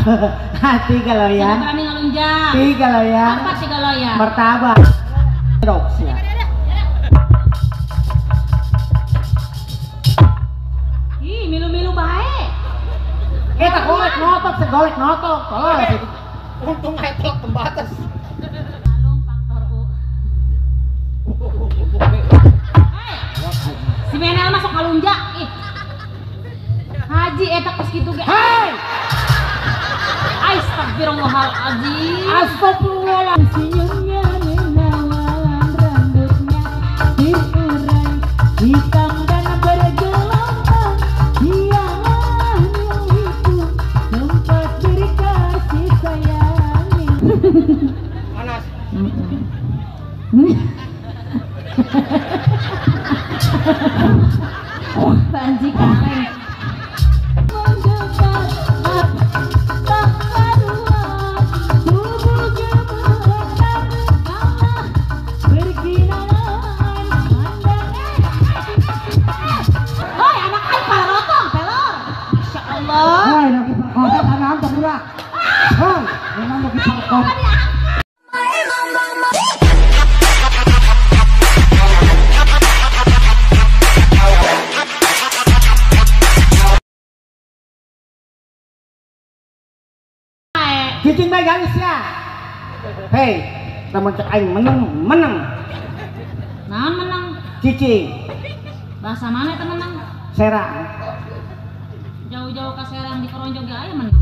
Tiga loyang. Sudah berani ngelunjak. Tiga loyang. Apa tiga loyang? Martabak. Doksnya. Ih, milu-milu baik. Kita golek notok, segolek notok. Tolong. Untung headlock pembatas. Kalung faktor U. Hei, si Menel masuk ngelunjak. Ih. Haji etak pas gitu ge. Hei! Astagfirullahaladzim. Astagfirullahaladzim. Senyumnya menawan, rambutnya diurai hitam dan bergelombang. Dialah milikku, tempat dikasih sayangi. Panas. Panji kaleng. Hai, lagi perkosa tangan terburak. Hai, memang lagi perkosa. Cicing baik guys ya. Hei, teman cek aing menang. Naon menang? Cicing, Bahasa mana itu menang? serang. Jauh-jauh ke Serang di Koronjong ge aya menang.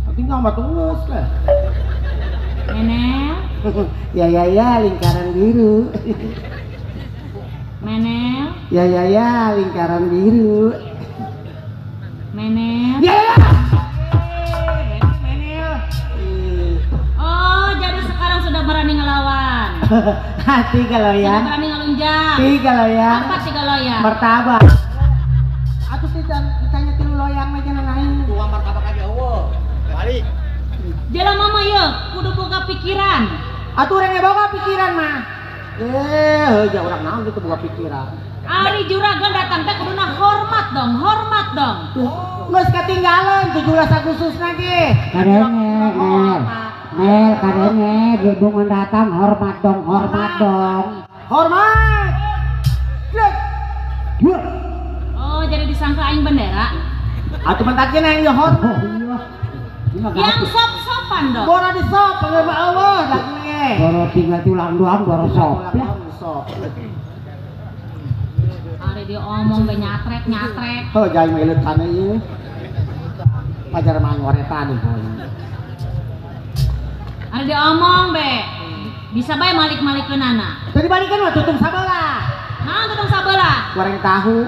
Tapi nggak mah tunggus lah. Menel, Ya, lingkaran biru. Menel, Ya, lingkaran biru. Menel. Ya. Oh, jadi sekarang sudah berani ngelawan. Tiga Sudah loyang. berani ngelunjak. Tiga loyang. Apa tiga loyang? Martabak. Atuh ditanya tilu loyang mah jangan naik. Dua martabak aja eueuh. Balik. Jela mama ye, kudu boga pikiran. Atuh urang boga pikiran mah. Ya urang naon gitu boga pikiran. Ari juragan datang teh kuduna hormat dong. Geus ketinggalan 17 Agustus lagi. Mel, kadangnya gabungan datang hormat dong. Hormat. Cek. Oh, jadi disangka aing bendera. Atuh mentakna yang hormat. Yang sop-sopan dong. Bora di sop, panggil mah eueuh lagi ge. Boro tinggal tulang doang, boro sop. Ari dia omong be nyatrek. Heuh jai mah ileut kana ieu. Pajar mah ngoretan poe. Ari dia omong be. Bisa bae malik-malikeunana. Tadi balikan mah tutung sabelah. Naon tutung sabelah? Goreng tahu.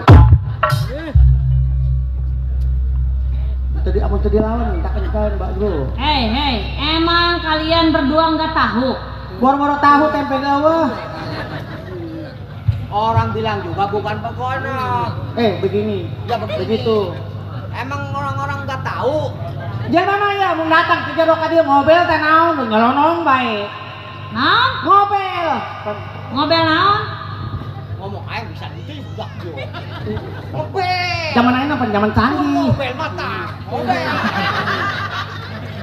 Tadi apa tadi lawan mintakan Mbak Bro. Hei, emang kalian berdua nggak tahu? Boro-boro tahu tempe eueuh. Orang bilang juga bukan pokoknya. Begini. Ya Begitu. Emang orang-orang nggak tahu. Jangan mah ya mun datang ke jero ka dieu ngobel teh naon nyelonong bae. Naon? Ngobel naon? Ngomong aing bisa ditembak yo. Ngobel. Zaman ayeuna pan zaman canggih. Ngobel mata. Ngobel.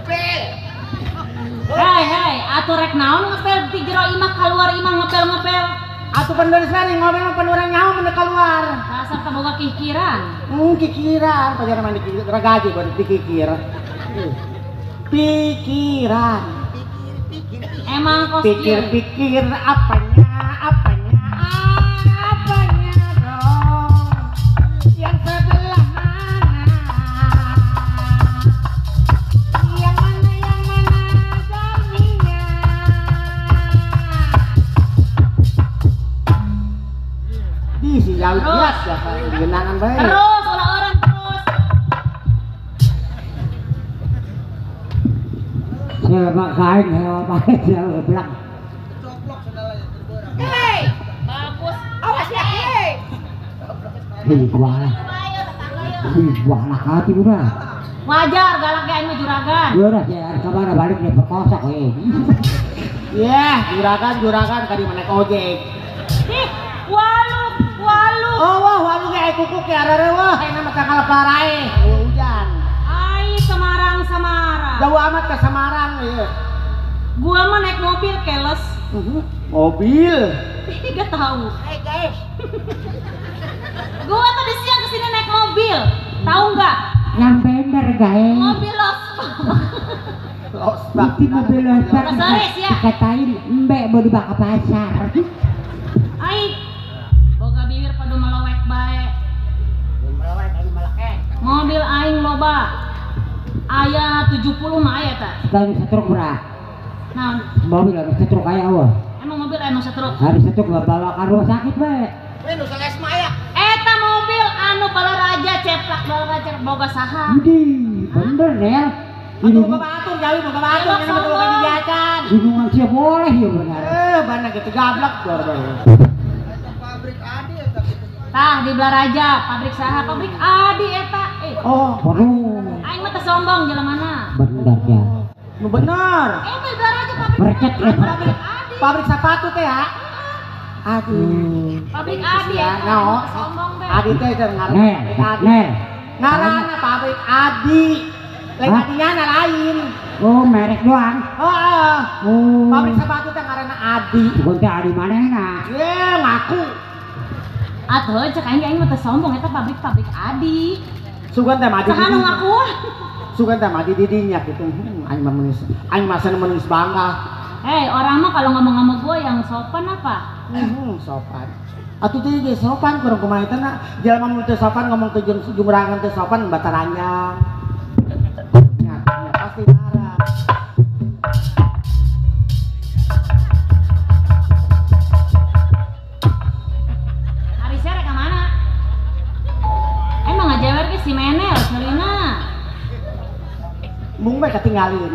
Ngobel. Hei, atuh rek naon ngepel di jero imah keluar imah ngepel. Atuh penderisna nih ngobel mah pan urang nyaho mun keluar. Dasar teu boga kikiran. Kikiran pajar mah ragaji baru dikikir. Pikiran. Emang kos Pikir apanya dong. Yang sebelah mana? Yang mana jaminya? Di si jauh jelas ya kan genangan bae. Terus ulah orang terus. Saya mak kain, saya bilang. Hei, bagus. Awas ya, hei. Wah lah hati udah. Wajar galak ge aing mah juragan. Udah saya kemana balik dia perkosa Juragan kadi menek ojek. Ih, waluk. Oh wah walu ge kuku ke arare wah ayeuna mah tanggal parae hujan. Ai sama Samarang. Jauh amat ke Samarang ya. Gua mah naik mobil keles. Mobil. Gak tahu. Hai guys. Gua tadi siang kesini naik mobil. Tahu nggak? Yang bener guys. Mobil los. Losbak. Itu mobil losbak Kesaris, ya? dikatain mbak mau dibawa ke pasar. Aing. Boga bibir padu melewek bae. Melawai kali malake. Mobil aing loba. Aya 70 mah aya tah. Sekali setruk berat. Nah, Mobil harus setruk kayak wah. emang mobil anu setruk. Harus setruk bawa ke rumah sakit mbak. Weh nu seles mah aya. Eta mobil anu balaraja ceplak balaraja boga saha. Widih, bener Nel. Aduh, boga batur, jauh boga batur, Emang jangan betul sombong. lagi diacan. Gunungan siap boleh ya benar. Banyak gitu gablak keluar. Pabrik Adi eta gitu. Tah di Balaraja, pabrik saha? Pabrik Adi eta. Oh, Perlu. Aing mah teh sombong jelemana. Bener ya. nu bener. Di Balaraja pabrik Bercet ya. pabrik Adi. Pabrik sepatu teh ya. Aduh. Pabrik Adi Ya, eta. no. Sombong be. Adi teh ngaran Nel, pabrik Adi. Nel. Ngaranna pabrik Adi. Lain Hah? Adinya na lain. Oh, merek doang. Oh, Oh. pabrik sepatu teh ngaranna Adi. Bukan teh di mana enak. Ye, ngaku. Atuh cek aing mah teh sombong eta pabrik Adi. Sugan teh madi. Saha nu ngaku? Sugan teh madi didinya gitu. Aing mah menis. Aing mah seneng menis bangga. Hei, orang mah kalau ngomong sama gua yang sopan apa? Sopan. Atuh teh ge sopan kurang kumaha teh na. Jelema mun teu sopan ngomong teh jumrangan teh sopan bataranjang. Ya, pasti marah. Hari sore ke mana? Emang ngajewer ke si Menel, Selina. Mung bae ketinggalin.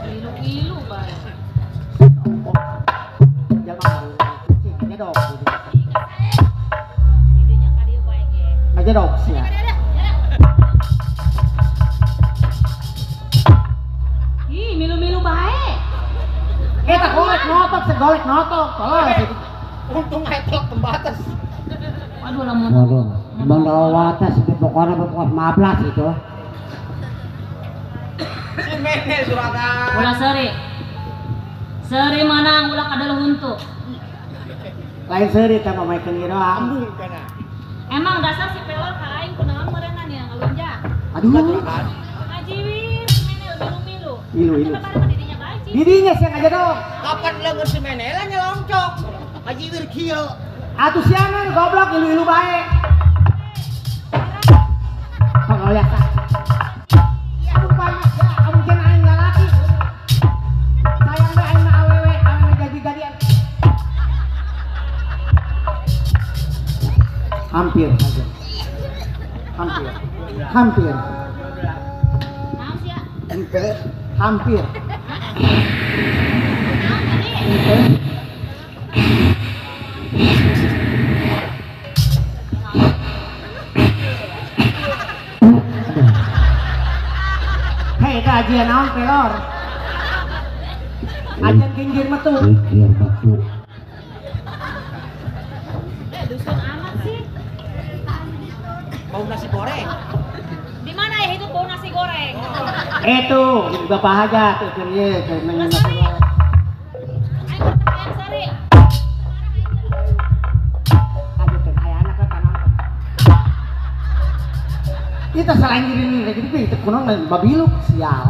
Ilu-ilu bae. Jelema kucing ngedok. Idenya ka dieu bae ge. Ngedok sia. Ih, milu-milu bae. Eta golek notok, segolek notok. Tolong. Untung hetlok pembatas. Waduh lamun. Waduh, membawa atas pokoknya 15 itu. Si Mene Suragan. Ulah seuri. Seuri manang ulah kada huntu. Lain seuri teh mamaikeun ieu doang. Ambung kana. Emang dasar si pelor ka aing kunaon merenang ya ngalunja. Aduh. Suragan. Ngajiwir si Menel milu-milu. Milu-milu. Kenapa ada didinya bae, Ci? Didinya sih ngedok. Kapan leungeun si Mene lah nyelongcok. Hajiwir kieu. Atuh siana goblok ilu-ilu bae. Pangoliak. Aduh panas ya, amun cenah aing lalaki. Sayang bae aing mah awewe, awewe jadi-jadian. Hampir saja. Hampir. Hampir. Naon sih ya? Ente, hampir. Naon tadi? Ente. Hei, itu ajian naon pelor. Ajian kinggir mah tuh. Pikir maksud. Dusun amat sih. Mau nasi goreng. Di mana ya itu bau nasi goreng? Itu, bapak aja tuh kerja, kayak Ulah nanya sari. nasi. Ayo kita yang sari. Aduh, tuh kayak anak kan tanam. Kita selain diri nih, kayak gitu, itu kuno babiluk sial.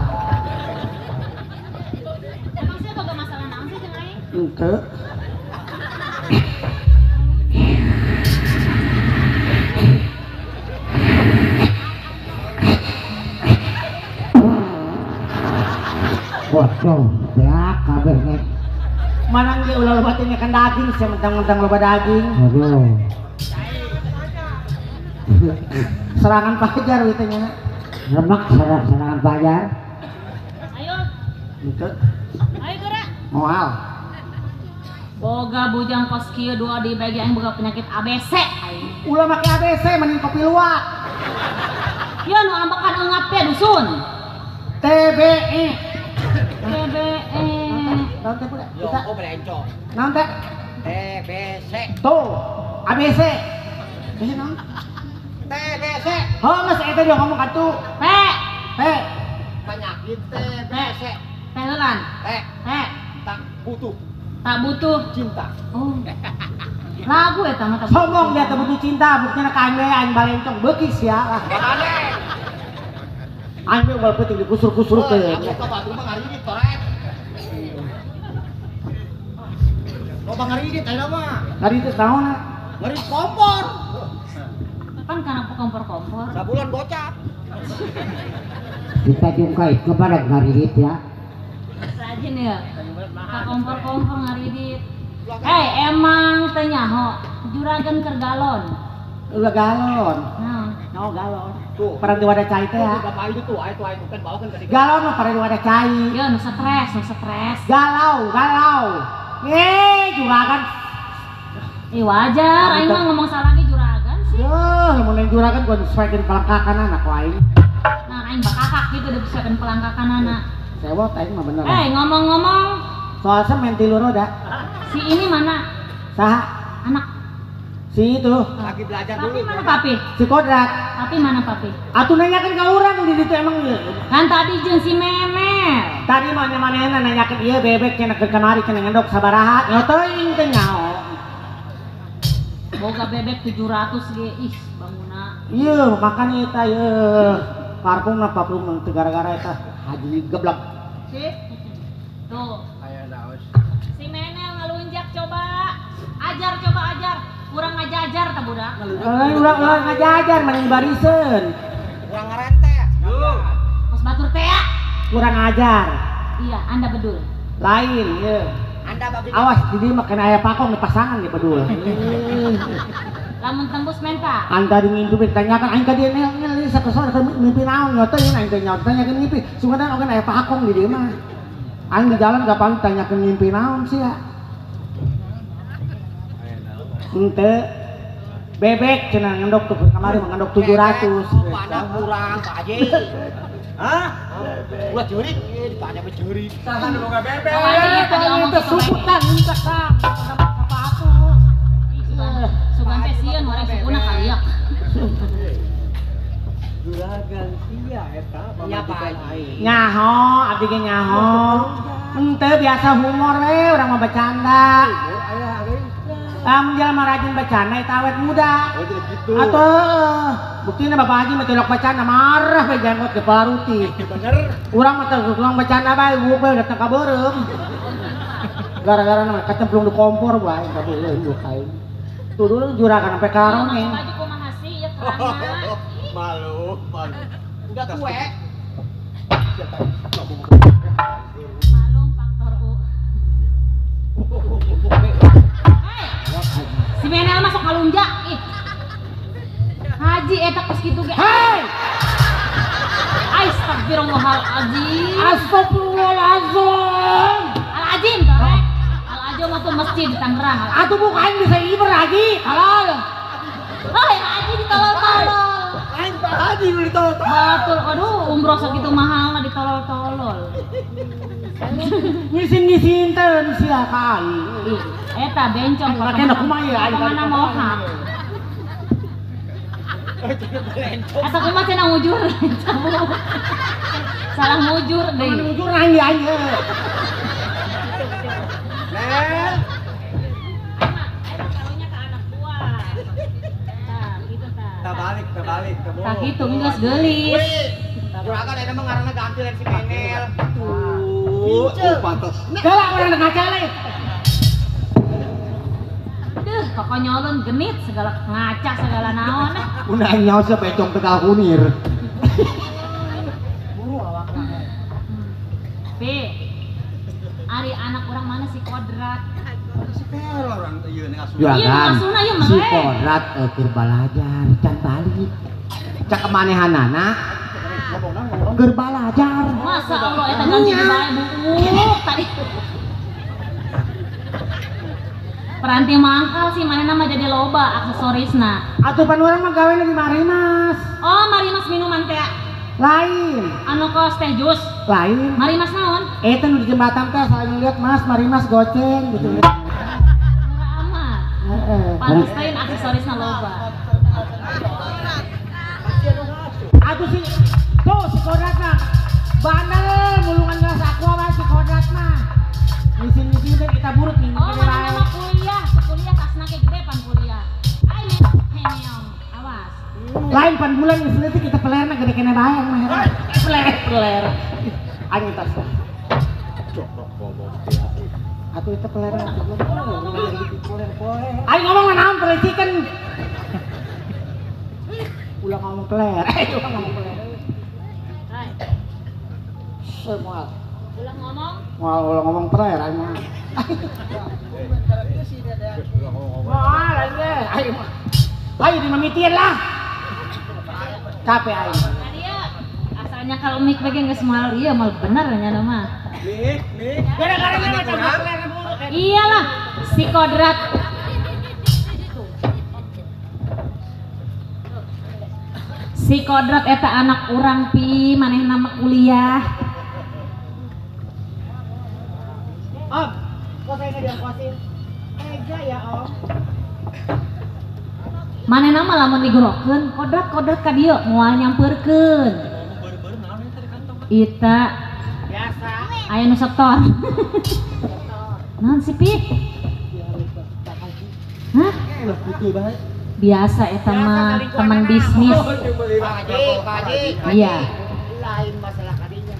Emang sih boga masalah naon sih jeung aing? Ente. Waduh, ya kabeh nek. Mana dia ulah loba teh kan daging, saya mentang-mentang loba daging. Waduh. Serangan pajar itu nya. Lemak serangan pajar. Ayo, Ente. ayo gerak. Moal. Boga bujang kos kieu dua di bagi aing boga penyakit ABC aing. Ulah make ABC mending kopi luwak. Ya nu ambekan eungap teh dusun. TBE. TBE. Naon teh budak? Yo, Kita kok belencong. naon teh? TBC. Tuh, ABC. Eh naon? TBC. Oh, mas eta dia ngomong katu. Pe, Kita besek. Teh heula. Eh, Teh tak butuh tak butuh. cinta. Oh. Lagu eta mah tak Sombong dia teh butuh cinta, buktina ka aing we aing balencong beukis ya. Makanya. Aing we unggal penting dikusur-kusur Aku teh. ke Bandung mah ngari di toret. Loba ngari di teh mah. Tadi teh naonna? Ngari kompor. Pan kana kompor-kompor. Sabulan gocap. Kita jungkai kepada ngarit ya. Rajin ya. Ka kompor-kompor ngaridit. Emang teh nyaho juragan keur galon. Ulah galon. Nah, No galon. Tuh. Paranti wadah cai teh ya. Bapak itu tuh, ayo bukan bawa kan tadi. Galon mah paranti wadah cai. ieu nu stres. Galau. Juragan. Wajar, aing mah ngomong salah ge juragan sih. Lamun yang juragan gua sesuaikan pelengkakan anak aing. Nah, aing bakakak gitu udah bisa kan pelangkakanana. Sewot aing mah bener. Ngomong-ngomong, Soal semen tilu roda. si ini mana? Saha? Anak. Si itu. Lagi belajar Papi dulu. mana papi? Si Kodrat. Papi mana papi? Atuh nanyakeun ka urang di ditu emang ieu. Kan tadi jeung si Memel. Tadi mah manehna nanyakeun ieu bebek cenah keur kamari cenah ngendok sabaraha. Nya teuing teh nyao. Boga bebek 700 ge ih banguna. Ieu makan eta ieu. Parfum na parfum teu gara-gara eta haji geblek. Sip. Tuh, Kayak daos. si Menel ngalunjak coba. Ajar. Kurang ngajajar ta budak. Urang ngajajar mending bariseun. Kurang ngerente. Mas batur teh ya? Kurang ajar. Iya, Anda bedul. Lain ieu. Anda babi. Awas di dieu mah kena aya pakong di pasangan di pedul. Lamun tembus menta. Anta dingin tuh ditanyakan aing ka dieu nel sakesona ke mimpi naon nya teh aing teh nyaut tanyakeun mimpi. Sungadan oge aya pakong di dieu mah. Aing di jalan gampang ditanyakeun mimpi naon sih ya. Ente bebek cenah ngendok tuh kamari mah ngendok 700. Pada kurang Pak Haji. Hah? Ulah jurik, ditanya be jurik. Sahan lu enggak bebek. Oh, Haji tadi omong Itu ke suputan minta kang. Sepatu. Sugan teh sieun wareng sukuna kaliak. Juragan sia eta Nya Pak Haji. Nyaho, abdi ge nyaho. Ente biasa humor we, urang mah bercanda. Jelema rajin bacana eta awet muda. Oh jadi gitu. Atuh, buktina Bapak Haji mah telok bacana marah we janggot ke paruti. Bener. Urang mah teh tukang bacana bae, we datang ka beureum. Gara-gara nama kecemplung di kompor bae, ka beureum ieu kain. Tuh dulu juragan sampai karong nih. Baju kumaha sih ya karena. Malu. Udah tuwe. Malum faktor U. Si Menel masuk ngalunjak ih. Haji eta geus kitu ge. Hei! Astagfirullahalazim. Astagfirullahaladzim. Al-Azim torek. Al-Azim mah tuh masjid di Tangerang. Atuh bukan bisa iber Haji. Halal. Oh, Haji ditolol-tolol. Lain Pak Haji dulu ditolol. Betul, aduh umroh segitu mahal mah ditolol-tolol. Ngisin-ngisin teh sia ka aing. Ih, eta bencong Makanya kumaha ya, aing potongan mohak. Eta kumaha cenah ngujur. Salah ngujur deui. Jujur aing aing. Nel. Eta karunya ke anak buah. Tah, gitu tah. Terbalik. Tah gitu geus geulis. Juragan eta mah ngaranna ganti lain si Menel. Pantas. Galak urang ngacale. Duh, kokonyolun genit segala ngaca segala naon. Udah nyawa siapa becong tegal kunir. P. Ari anak orang mana si Kodrat? Juragan maksudna ieu si mah. Kodrat keur balajar can balik. Cak manehanana keur balajar. Masa Allah eta ganti di bae buuk tadi. Peranti mangkal sih mana nama jadi loba aksesorisna. Atuh pan urang mah gawe di Marimas. Oh, Marimas minuman teh. Lain. Anu kos teh jus. Lain. Marimas naon? Eta nu di jembatan teh saling lihat Mas Marimas goceng gitu. Murah amat. Heeh. Pantes lain aksesorisna loba. Atuh si tuh si Kodratna bandel biasa aku apa si kodrat mah. Misi teh kita buruk nih. Oh, mana nama kuliah? Kuliah tasna ge gede pan kuliah. Ai meong. Awas. Lain pan bulan misi teh kita pelerna gede kena bayang mah. Peler. Aing tas. Atuh itu pelerna. Aing ngomong naon pelecikan. Ulang ngomong peler. Ulang ngomong peler. Hai. Semua. Ulang ngomong. Ulang ngomong peler aing mah. Wah, lagi. Aing mah. Ayo dimamitin lah. Capek aing. Adia, asalnya kalau mik bagian geus moal ieu mal bener nya nama. Mik. Gara-gara mana tambah peler buruk. Iyalah, si kodrat. Si kodrat eta anak urang pi maneh nama kuliah. Om, kok saya nggak diongkosin? Ega ya om. Maneh nama lamun digorokeun, kodrat ka dieu moal nyampeurkeun. Ita Biasa. aya nu sektor. Naon sih Pi? Hah? Udah putih banget. Biasa eta mah teman bisnis. Kaji. Iya. Lain masalah kadinya.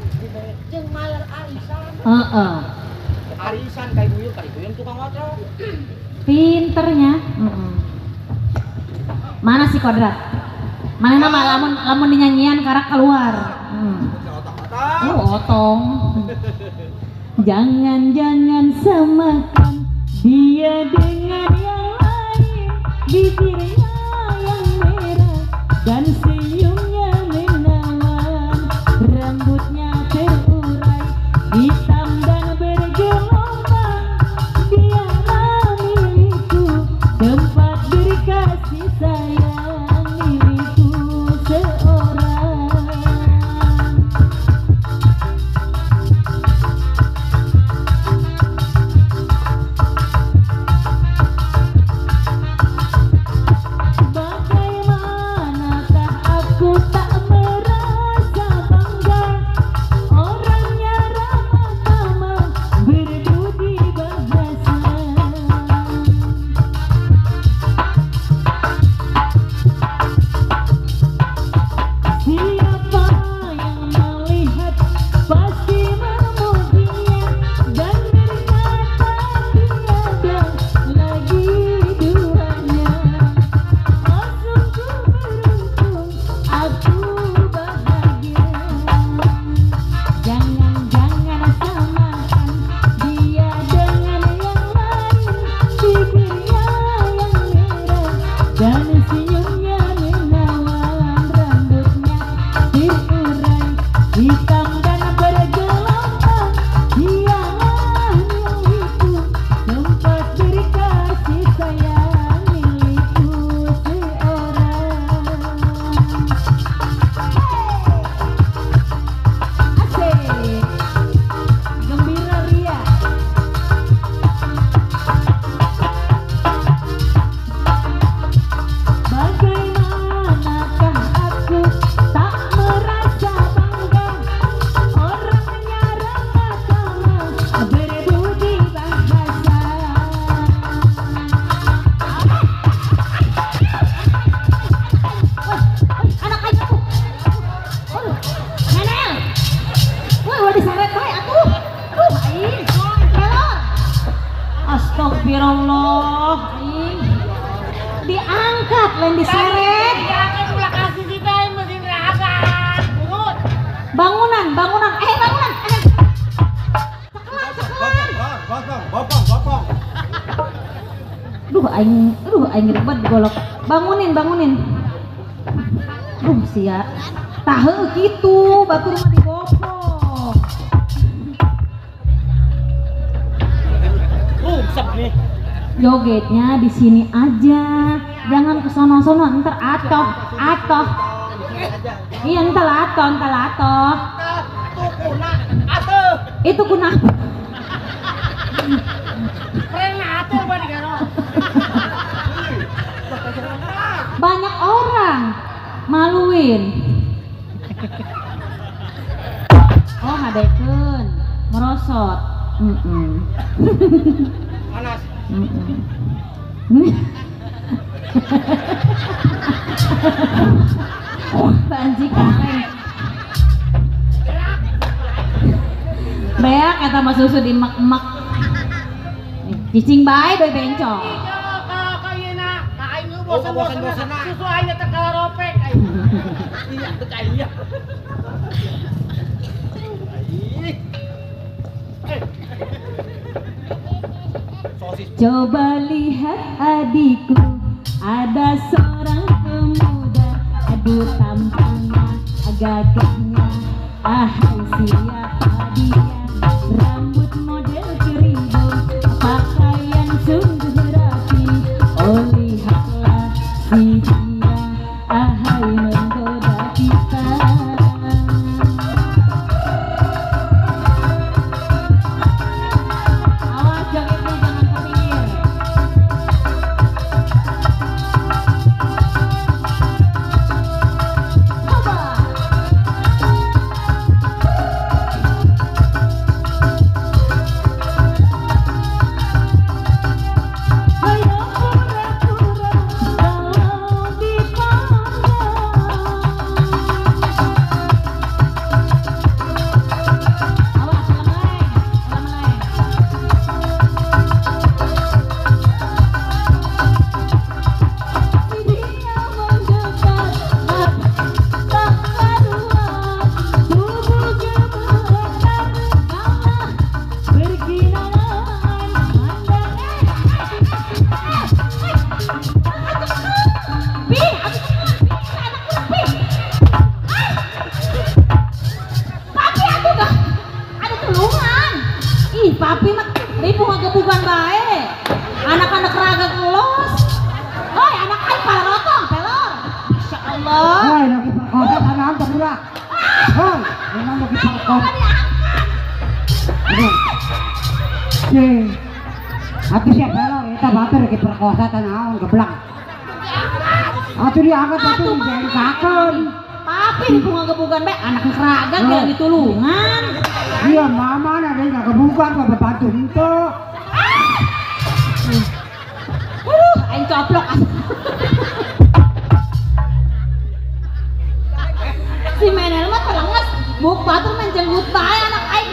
Jeung maler arisan. Heeh. Arisan kayak buyung tukang ngotrol. Pinternya. Mana si kodrat? Mana nama lamun dinyanyian karak keluar. Oh, otong. Jangan samakan dia dengan yang lain, bibirnya yang merah dan senyumnya menawan, rambutnya terurai hitam dan bergelombang. Dialah milikku, tempat berkasih sayang milikku seorang. Bagaimanakah aku tak merasa bangga, orangnya ramah tamah berbudi bahasa. Siapa yang melihat pasti memujinya dan berkata tiada lagi duanya. Oh sungguh beruntung, aku bahagia. Jangan samakan dia dengan yang lain, bibirnya yang merah dan senyumnya menawan, rambutnya terurai hitam dan bergelombang. Dialah milikku, tempat berkasih sayang milikku seorang. Asik, gembira ria. Bagaimanakah aku tak merasa bangga, orangnya ramah tamah berbudi bahasa. Anak aja tuh. Nenel. Wah, diseret bae atuh. Aing. Kelor. Astagfirullah. Aing. Diangkat lain diseret. Bangunan. Bangunan. Bopong. Aing ribet golok. Bangunin. Sia. Tahu gitu, batur mah dibopong. Sep nih. Jogetnya di sini aja. Jangan ke sono-sono, ntar atoh. Iya, ntar atoh. Itu kuna. Banyak orang maluin. Oh, hadekeun. merosot. Panas. Banji kaleng. Beak eta mah susu di mek-mek. Cicing bae doi bencong. Bosan-bosan Susu aja teh kalaropek. Iya, iya. Coba lihat adikku, ada seorang pemuda, aduh tampangnya gagahnya, ahai siapa dia, rambut model keribut, pakaian sungguh rapi, oh lihatlah si dia, ahai menggoda kita. Awas jogetnya jangan ke pinggir. Coba. Ayo pura-pura kalau dipandang. Awas meleng, meleng. Dia mendekat, tak karuan, tubuh gemetar, malah berkinaran, mandang. Pi, aduh, anakku Pi. Papi aku gak ada tulungan. Ih, papi mah ribu ngagebugan bae. Anak-anak raga kelos. Hoi, anak aing palorotong, pelor. Masya Allah. Hoi, lagi perkosa tanah untuk murah. Hoi, memang lagi perkosa. Aduh. Sih. Atuh siap belor, eta batur lagi perkosa tanah geblang. Atuh diangkat atuh dijengkakeun. Papi ribu ngagebugan bae, anak raga gak ditulungan. Iya, mama ada yang kebukan ke bantu itu. Aing coplok. Si Menel mah telenges, buk batur main jenggut bae anak aing.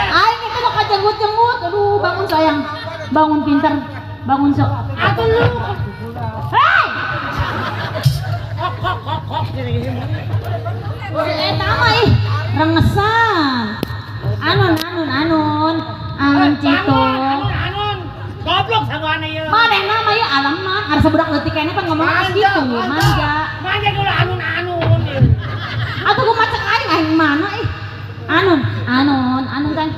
Aing itu mah kajenggut-jenggut. Aduh, bangun sayang. Bangun pinter. Bangun sok. Atuh lu. Hei! Eta mah ih rengesan. Anun Cito. Anun. Goblok sagoana ieu. Manehna mah ieu aleman, harus sebudak leutik kene pan ngomong gitu, manja. Manja dulu anun. Atuh kumaha cek aing mana ih. Anun kan.